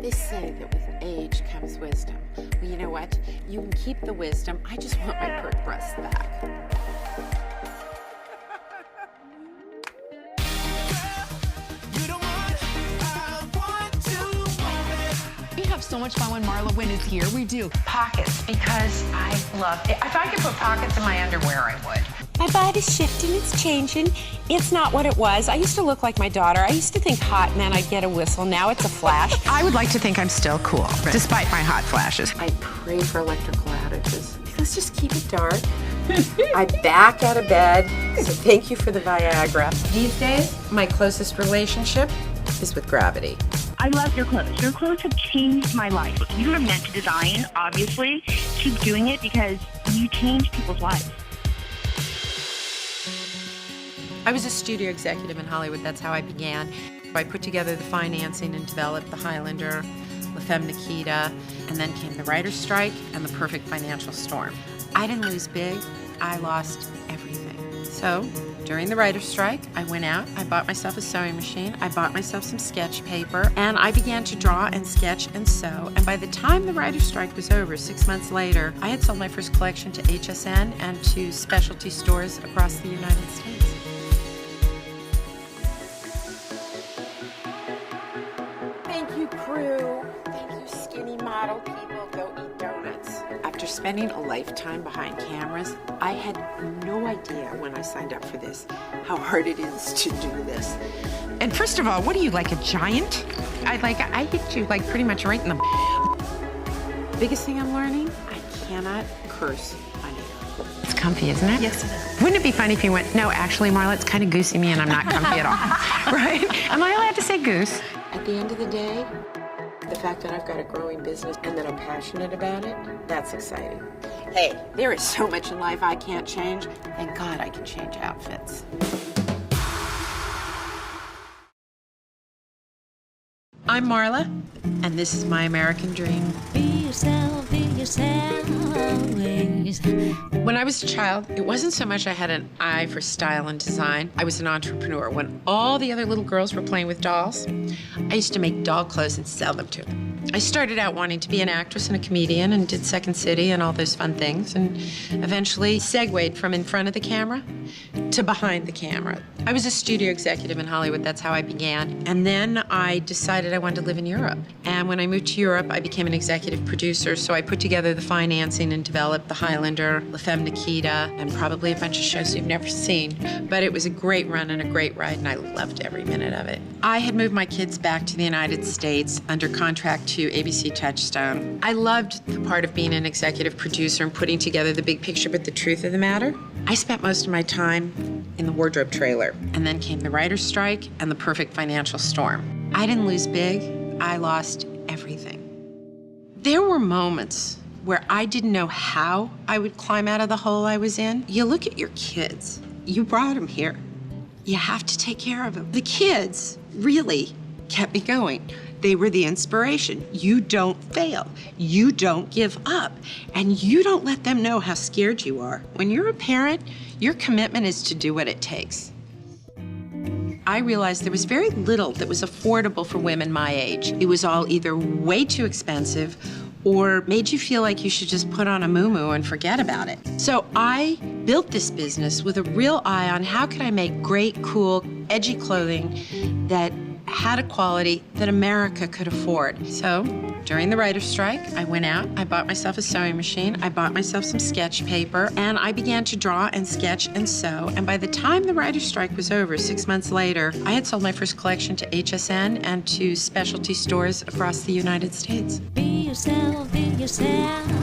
They say that with age comes wisdom. Well, you know what? You can keep the wisdom. I just want my pert breasts back. We have so much fun when Marla Wynne is here. We do. Pockets, because I love it. If I could put pockets in my underwear, I would. My body's shifting, it's changing. It's not what it was. I used to look like my daughter. I used to think hot meant I'd get a whistle. Now it's a flash. I would like to think I'm still cool, despite my hot flashes. I pray for electrical outages. Let's just keep it dark. I back out of bed, so thank you for the Viagra. These days, my closest relationship is with gravity. I love your clothes. Your clothes have changed my life. You are meant to design, obviously. Keep doing it because you change people's lives. I was a studio executive in Hollywood. That's how I began. I put together the financing and developed the Highlander, La Femme Nikita, and then came the writer's strike and the perfect financial storm. I didn't lose big, I lost everything. So during the writer's strike, I went out, I bought myself a sewing machine, I bought myself some sketch paper, and I began to draw and sketch and sew. And by the time the writer's strike was over, 6 months later, I had sold my first collection to HSN and to specialty stores across the United States. Thank you, crew. Thank you, skinny model people. Go eat donuts. After spending a lifetime behind cameras, I had no idea when I signed up for this how hard it is to do this. And first of all, what are you, like a giant? I hit you like pretty much right in the... Biggest thing I'm learning, I cannot curse on air. It's comfy, isn't it? Yes, it is. Wouldn't it be funny if you went, no, actually, Marla, it's kind of goosey me and I'm not comfy at all, right? Am I allowed to say goose? At the end of the day, the fact that I've got a growing business and that I'm passionate about it, that's exciting. Hey, there is so much in life I can't change. Thank God I can change outfits. I'm Marla, and this is my American dream. Be yourself always. When I was a child, it wasn't so much I had an eye for style and design. I was an entrepreneur. When all the other little girls were playing with dolls, I used to make doll clothes and sell them to them. I started out wanting to be an actress and a comedian and did Second City and all those fun things, and eventually segued from in front of the camera to behind the camera. I was a studio executive in Hollywood. That's how I began. And then I decided I wanted to live in Europe. And when I moved to Europe, I became an executive producer, so I put together the financing and developed the Highlander, La Femme Nikita, and probably a bunch of shows you've never seen. But it was a great run and a great ride, and I loved every minute of it. I had moved my kids back to the United States under contract to ABC Touchstone. I loved the part of being an executive producer and putting together the big picture, but the truth of the matter, I spent most of my time in the wardrobe trailer. And then came the writer's strike and the perfect financial storm. I didn't lose big, I lost everything. There were moments where I didn't know how I would climb out of the hole I was in. You look at your kids, you brought them here. You have to take care of them. The kids really kept me going. They were the inspiration. You don't fail. You don't give up. And you don't let them know how scared you are. When you're a parent, your commitment is to do what it takes. I realized there was very little that was affordable for women my age. It was all either way too expensive or made you feel like you should just put on a muumuu and forget about it. So I built this business with a real eye on how could I make great, cool, edgy clothing that had a quality that America could afford. So during the writer's strike, I went out, I bought myself a sewing machine, I bought myself some sketch paper, and I began to draw and sketch and sew. And by the time the writer's strike was over, 6 months later, I had sold my first collection to HSN and to specialty stores across the United States. Be yourself, be yourself.